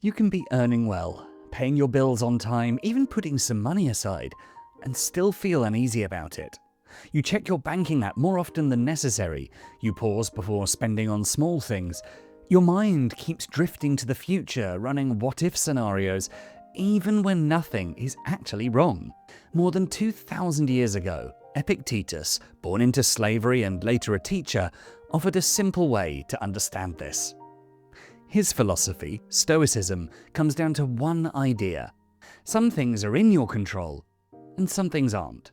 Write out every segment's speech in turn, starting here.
You can be earning well, paying your bills on time, even putting some money aside, and still feel uneasy about it. You check your banking app more often than necessary. You pause before spending on small things. Your mind keeps drifting to the future, running what-if scenarios, even when nothing is actually wrong. More than 2,000 years ago, Epictetus, born into slavery and later a teacher, offered a simple way to understand this. His philosophy, Stoicism, comes down to one idea. Some things are in your control, and some things aren't.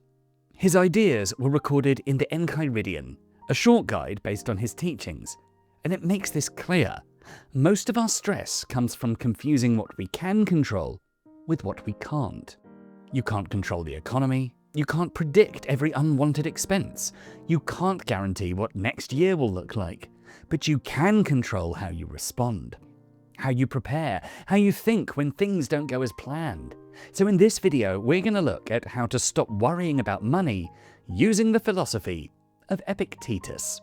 His ideas were recorded in the Enchiridion, a short guide based on his teachings, and it makes this clear. Most of our stress comes from confusing what we can control with what we can't. You can't control the economy, you can't predict every unwanted expense, you can't guarantee what next year will look like, but you can control how you respond, how you prepare, how you think when things don't go as planned. So in this video, we're going to look at how to stop worrying about money using the philosophy of Epictetus.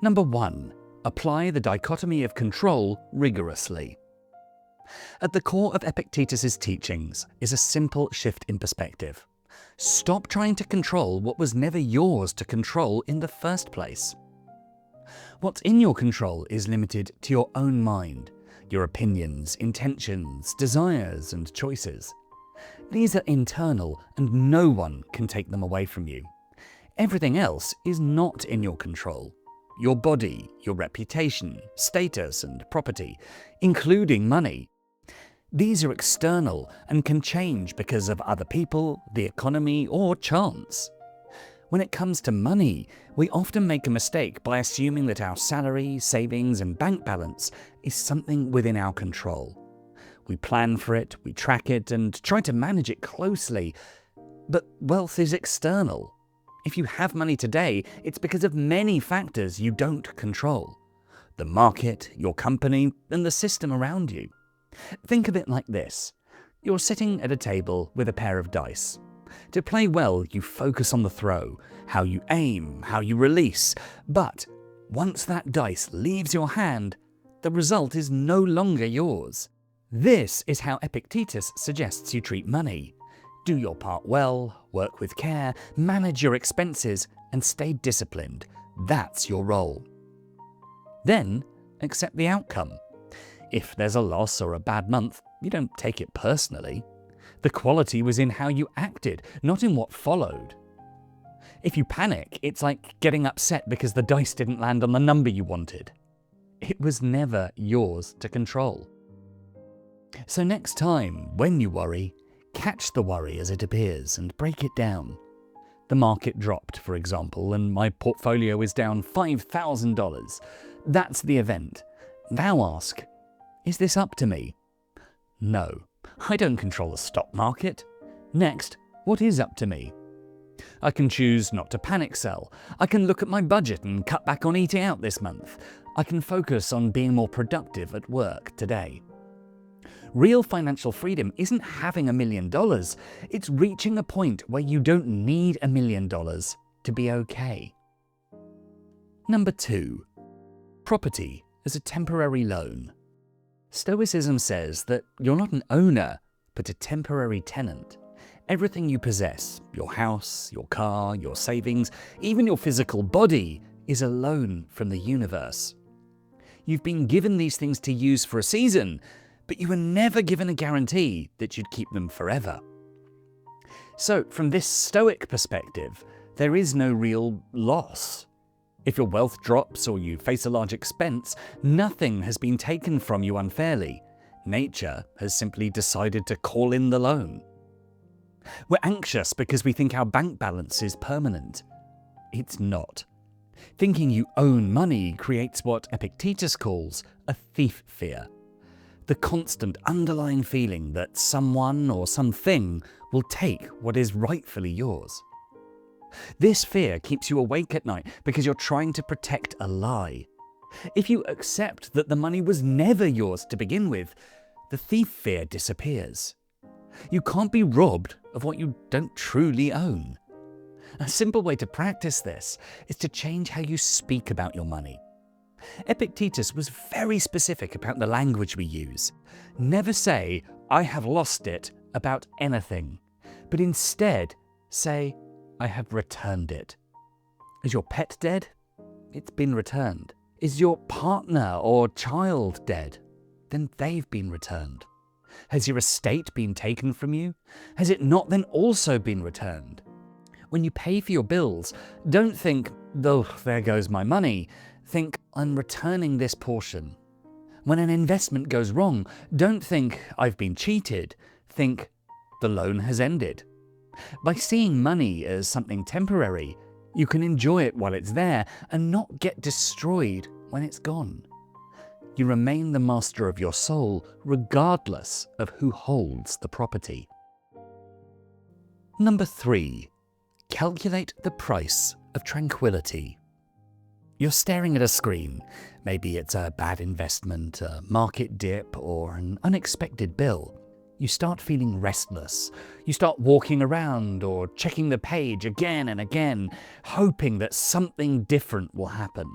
Number 1. Apply the dichotomy of control rigorously. At the core of Epictetus' teachings is a simple shift in perspective. Stop trying to control what was never yours to control in the first place. What's in your control is limited to your own mind, your opinions, intentions, desires, and choices. These are internal, and no one can take them away from you. Everything else is not in your control. Your body, your reputation, status, and property, including money. These are external and can change because of other people, the economy, or chance. When it comes to money, we often make a mistake by assuming that our salary, savings, and bank balance is something within our control. We plan for it, we track it, and try to manage it closely. But wealth is external. If you have money today, it's because of many factors you don't control. The market, your company, and the system around you. Think of it like this. You're sitting at a table with a pair of dice. To play well, you focus on the throw, how you aim, how you release. But once that dice leaves your hand, the result is no longer yours. This is how Epictetus suggests you treat money. Do your part well, work with care, manage your expenses, and stay disciplined. That's your role. Then, accept the outcome. If there's a loss or a bad month, you don't take it personally. The quality was in how you acted, not in what followed. If you panic, it's like getting upset because the dice didn't land on the number you wanted. It was never yours to control. So next time, when you worry, catch the worry as it appears and break it down. The market dropped, for example, and my portfolio is down $5,000. That's the event. Now ask, is this up to me? No, I don't control the stock market. Next, what is up to me? I can choose not to panic sell. I can look at my budget and cut back on eating out this month. I can focus on being more productive at work today. Real financial freedom isn't having $1 million. It's reaching a point where you don't need $1 million to be okay. Number 2. Property as a temporary loan. Stoicism says that you're not an owner, but a temporary tenant. Everything you possess, your house, your car, your savings, even your physical body, is a loan from the universe. You've been given these things to use for a season, but you were never given a guarantee that you'd keep them forever. So, from this Stoic perspective, there is no real loss. If your wealth drops or you face a large expense, nothing has been taken from you unfairly. Nature has simply decided to call in the loan. We're anxious because we think our bank balance is permanent. It's not. Thinking you own money creates what Epictetus calls a thief fear. The constant underlying feeling that someone or something will take what is rightfully yours. This fear keeps you awake at night because you're trying to protect a lie. If you accept that the money was never yours to begin with, the thief fear disappears. You can't be robbed of what you don't truly own. A simple way to practice this is to change how you speak about your money. Epictetus was very specific about the language we use. Never say, "I have lost it," about anything, but instead say, "I have returned it." Is your pet dead? It's been returned. Is your partner or child dead? Then they've been returned. Has your estate been taken from you? Has it not then also been returned? When you pay for your bills, don't think, "Oh, there goes my money." Think, "I'm returning this portion." When an investment goes wrong, don't think, "I've been cheated." Think, "The loan has ended." By seeing money as something temporary, you can enjoy it while it's there and not get destroyed when it's gone. You remain the master of your soul regardless of who holds the property. Number 3. Calculate the price of tranquility. You're staring at a screen. Maybe it's a bad investment, a market dip, or an unexpected bill. You start feeling restless. You start walking around or checking the page again and again, hoping that something different will happen.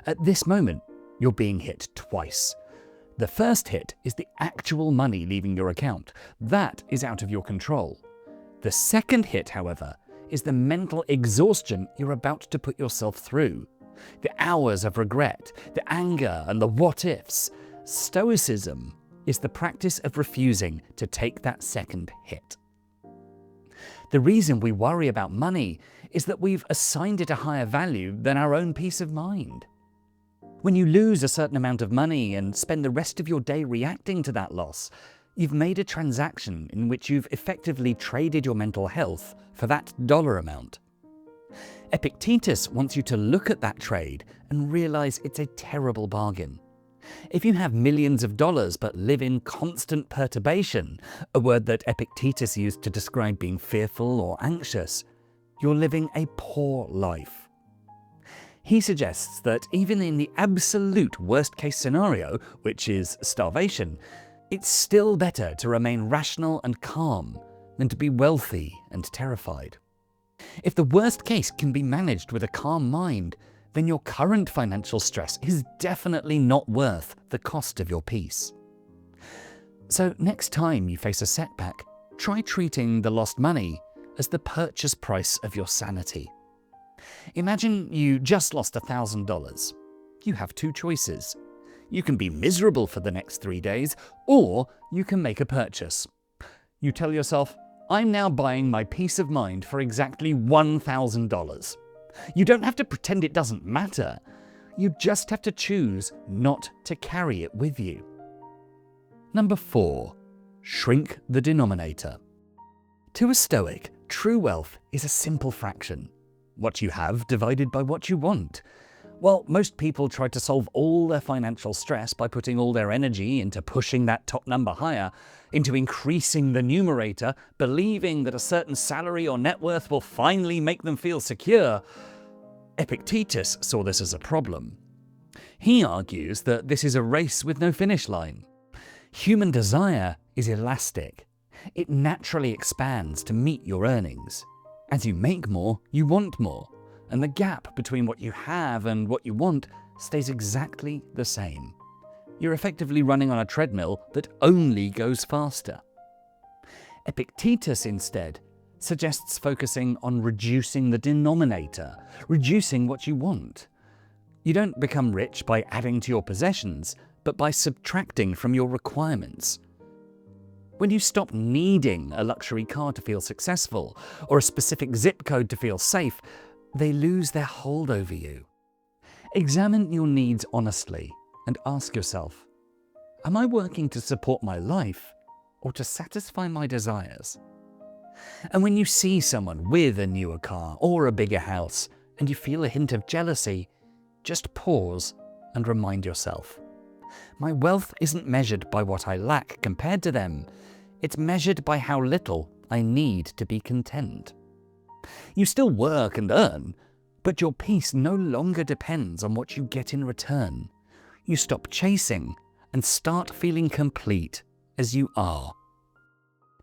At this moment, you're being hit twice. The first hit is the actual money leaving your account. That is out of your control. The second hit, however, is the mental exhaustion you're about to put yourself through. The hours of regret, the anger, and the what-ifs. Stoicism is the practice of refusing to take that second hit. The reason we worry about money is that we've assigned it a higher value than our own peace of mind. When you lose a certain amount of money and spend the rest of your day reacting to that loss, you've made a transaction in which you've effectively traded your mental health for that dollar amount. Epictetus wants you to look at that trade and realize it's a terrible bargain. If you have millions of dollars but live in constant perturbation, a word that Epictetus used to describe being fearful or anxious, you're living a poor life. He suggests that even in the absolute worst-case scenario, which is starvation, it's still better to remain rational and calm than to be wealthy and terrified. If the worst case can be managed with a calm mind, then your current financial stress is definitely not worth the cost of your peace. So next time you face a setback, try treating the lost money as the purchase price of your sanity. Imagine you just lost $1,000. You have two choices. You can be miserable for the next 3 days, or you can make a purchase. You tell yourself, "I'm now buying my peace of mind for exactly $1,000. You don't have to pretend it doesn't matter. You just have to choose not to carry it with you. Number 4. Shrink the denominator. To a Stoic, true wealth is a simple fraction. What you have divided by what you want. While most people try to solve all their financial stress by putting all their energy into pushing that top number higher, into increasing the numerator, believing that a certain salary or net worth will finally make them feel secure, Epictetus saw this as a problem. He argues that this is a race with no finish line. Human desire is elastic. It naturally expands to meet your earnings. As you make more, you want more, and the gap between what you have and what you want stays exactly the same. You're effectively running on a treadmill that only goes faster. Epictetus, instead, suggests focusing on reducing the denominator, reducing what you want. You don't become rich by adding to your possessions, but by subtracting from your requirements. When you stop needing a luxury car to feel successful, or a specific zip code to feel safe, they lose their hold over you. Examine your needs honestly and ask yourself, am I working to support my life or to satisfy my desires? And when you see someone with a newer car or a bigger house and you feel a hint of jealousy, just pause and remind yourself, my wealth isn't measured by what I lack compared to them. It's measured by how little I need to be content. You still work and earn, but your peace no longer depends on what you get in return. You stop chasing and start feeling complete as you are.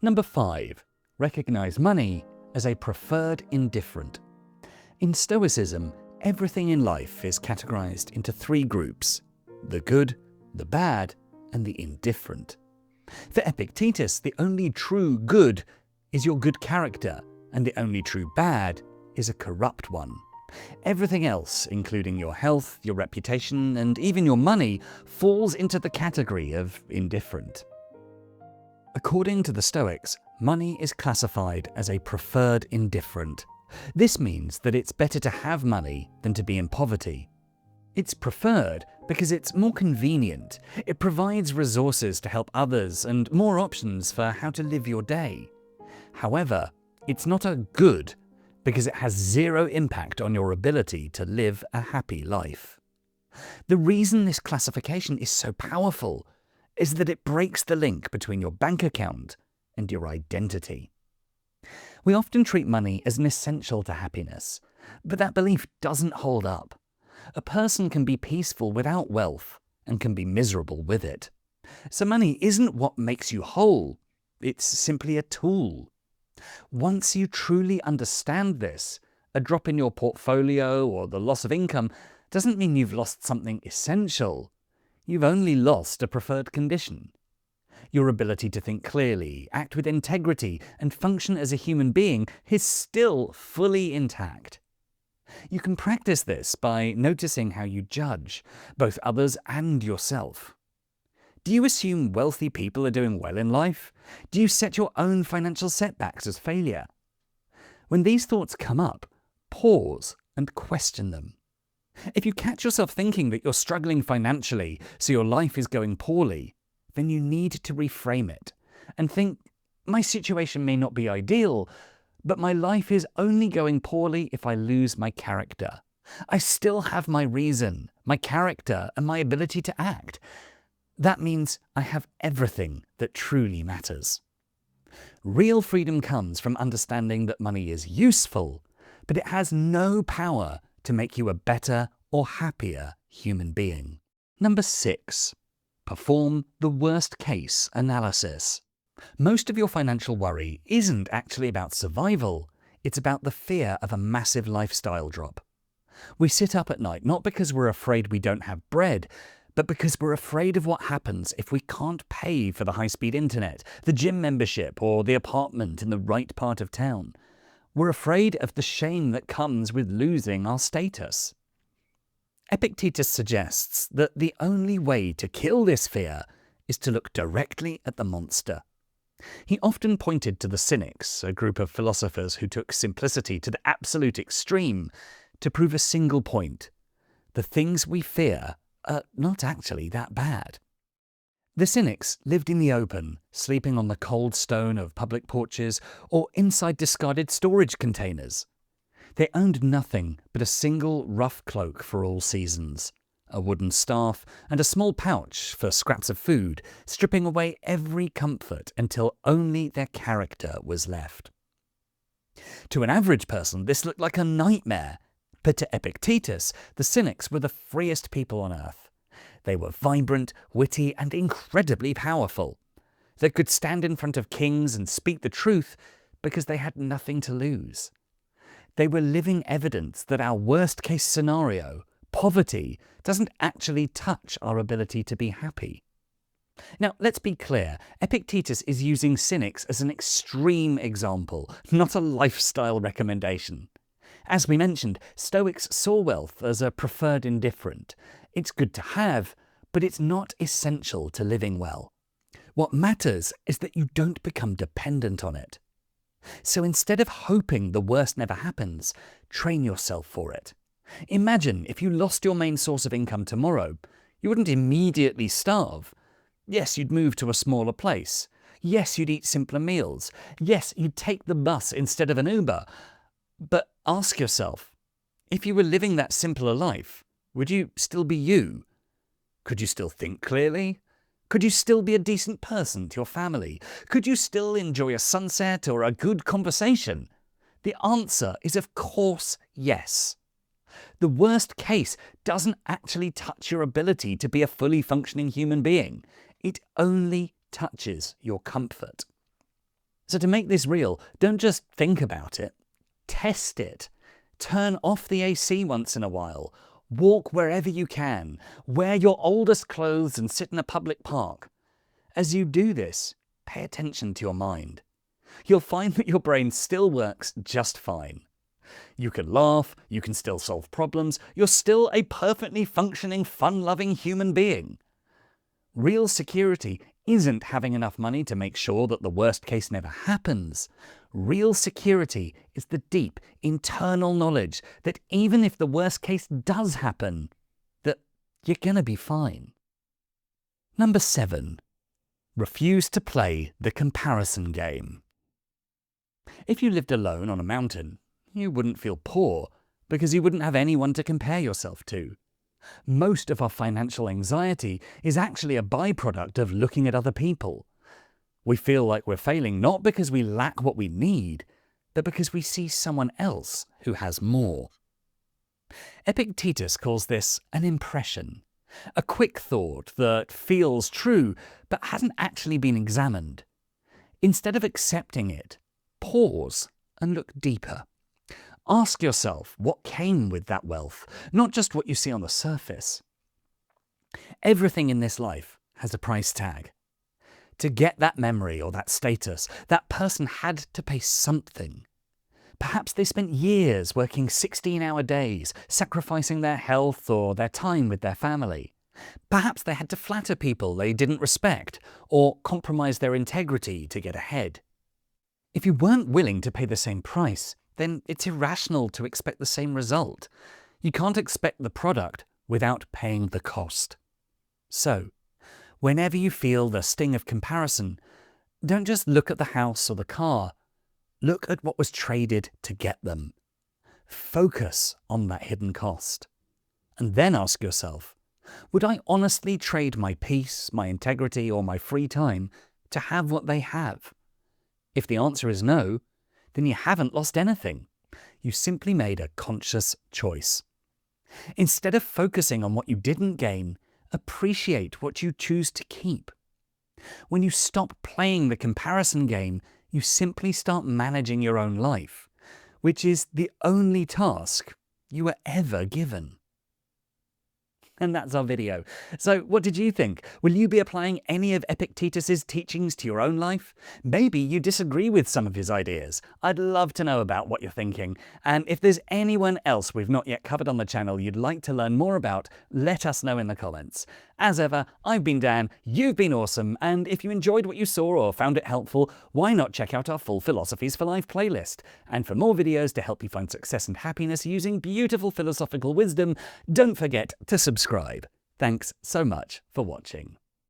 Number 5. Recognize money as a preferred indifferent. In Stoicism, Everything in life is categorized into three groups: the good, the bad, and the indifferent. For Epictetus, the only true good is your good character, and the only true bad is a corrupt one. Everything else, including your health, your reputation, and even your money, falls into the category of indifferent. According to the Stoics, money is classified as a preferred indifferent. This means that it's better to have money than to be in poverty. It's preferred because it's more convenient. It provides resources to help others and more options for how to live your day. However, it's not a good because it has zero impact on your ability to live a happy life. The reason this classification is so powerful is that it breaks the link between your bank account and your identity. We often treat money as an essential to happiness, but that belief doesn't hold up. A person can be peaceful without wealth and can be miserable with it. So money isn't what makes you whole, it's simply a tool. Once you truly understand this, a drop in your portfolio or the loss of income doesn't mean you've lost something essential. You've only lost a preferred condition. Your ability to think clearly, act with integrity, and function as a human being is still fully intact. You can practice this by noticing how you judge, both others and yourself. Do you assume wealthy people are doing well in life? Do you set your own financial setbacks as failure? When these thoughts come up, pause and question them. If you catch yourself thinking that you're struggling financially, so your life is going poorly, then you need to reframe it and think, my situation may not be ideal, but my life is only going poorly if I lose my character. I still have my reason, my character, and my ability to act. That means I have everything that truly matters. Real freedom comes from understanding that money is useful, but it has no power to make you a better or happier human being. Number 6. Perform the worst-case analysis. Most of your financial worry isn't actually about survival, it's about the fear of a massive lifestyle drop. We sit up at night not because we're afraid we don't have bread, but because we're afraid of what happens if we can't pay for the high-speed internet, the gym membership, or the apartment in the right part of town. We're afraid of the shame that comes with losing our status. Epictetus suggests that the only way to kill this fear is to look directly at the monster. He often pointed to the Cynics, a group of philosophers who took simplicity to the absolute extreme, to prove a single point: the things we fear are not actually that bad. The Cynics lived in the open, sleeping on the cold stone of public porches or inside discarded storage containers. They owned nothing but a single rough cloak for all seasons, a wooden staff, and a small pouch for scraps of food, stripping away every comfort until only their character was left. To an average person, this looked like a nightmare, but to Epictetus, the Cynics were the freest people on earth. They were vibrant, witty, and incredibly powerful. They could stand in front of kings and speak the truth because they had nothing to lose. They were living evidence that our worst-case scenario, poverty, doesn't actually touch our ability to be happy. Now, let's be clear, Epictetus is using Cynics as an extreme example, not a lifestyle recommendation. As we mentioned, Stoics saw wealth as a preferred indifferent. It's good to have, but it's not essential to living well. What matters is that you don't become dependent on it. So instead of hoping the worst never happens, train yourself for it. Imagine if you lost your main source of income tomorrow, you wouldn't immediately starve. Yes, you'd move to a smaller place. Yes, you'd eat simpler meals. Yes, you'd take the bus instead of an Uber. But ask yourself, if you were living that simpler life, would you still be you? Could you still think clearly? Could you still be a decent person to your family? Could you still enjoy a sunset or a good conversation? The answer is of course yes. The worst case doesn't actually touch your ability to be a fully functioning human being. It only touches your comfort. So to make this real, don't just think about it. Test it. Turn off the AC once in a while. Walk wherever you can. Wear your oldest clothes and sit in a public park. As you do this, pay attention to your mind. You'll find that your brain still works just fine. You can laugh, you can still solve problems, you're still a perfectly functioning, fun-loving human being. Real security isn't having enough money to make sure that the worst case never happens. Real security is the deep, internal knowledge that even if the worst case does happen, that you're gonna be fine. Number 7. Refuse to play the comparison game. If you lived alone on a mountain, you wouldn't feel poor because you wouldn't have anyone to compare yourself to. Most of our financial anxiety is actually a byproduct of looking at other people. We feel like we're failing not because we lack what we need, but because we see someone else who has more. Epictetus calls this an impression, a quick thought that feels true but hasn't actually been examined. Instead of accepting it, pause and look deeper. Ask yourself what came with that wealth, not just what you see on the surface. Everything in this life has a price tag. To get that memory or that status, that person had to pay something. Perhaps they spent years working 16-hour days, sacrificing their health or their time with their family. Perhaps they had to flatter people they didn't respect, or compromise their integrity to get ahead. If you weren't willing to pay the same price, then it's irrational to expect the same result. You can't expect the product without paying the cost. So, whenever you feel the sting of comparison, don't just look at the house or the car. Look at what was traded to get them. Focus on that hidden cost. And then ask yourself, would I honestly trade my peace, my integrity, or my free time to have what they have? If the answer is no, then you haven't lost anything. You simply made a conscious choice. Instead of focusing on what you didn't gain, appreciate what you choose to keep. When you stop playing the comparison game, you simply start managing your own life, which is the only task you were ever given. And that's our video. So what did you think? Will you be applying any of Epictetus's teachings to your own life? Maybe you disagree with some of his ideas. I'd love to know about what you're thinking. And if there's anyone else we've not yet covered on the channel you'd like to learn more about, let us know in the comments. As ever, I've been Dan, you've been awesome, and if you enjoyed what you saw or found it helpful, why not check out our full Philosophies for Life playlist? And for more videos to help you find success and happiness using beautiful philosophical wisdom, don't forget to subscribe. Thanks so much for watching.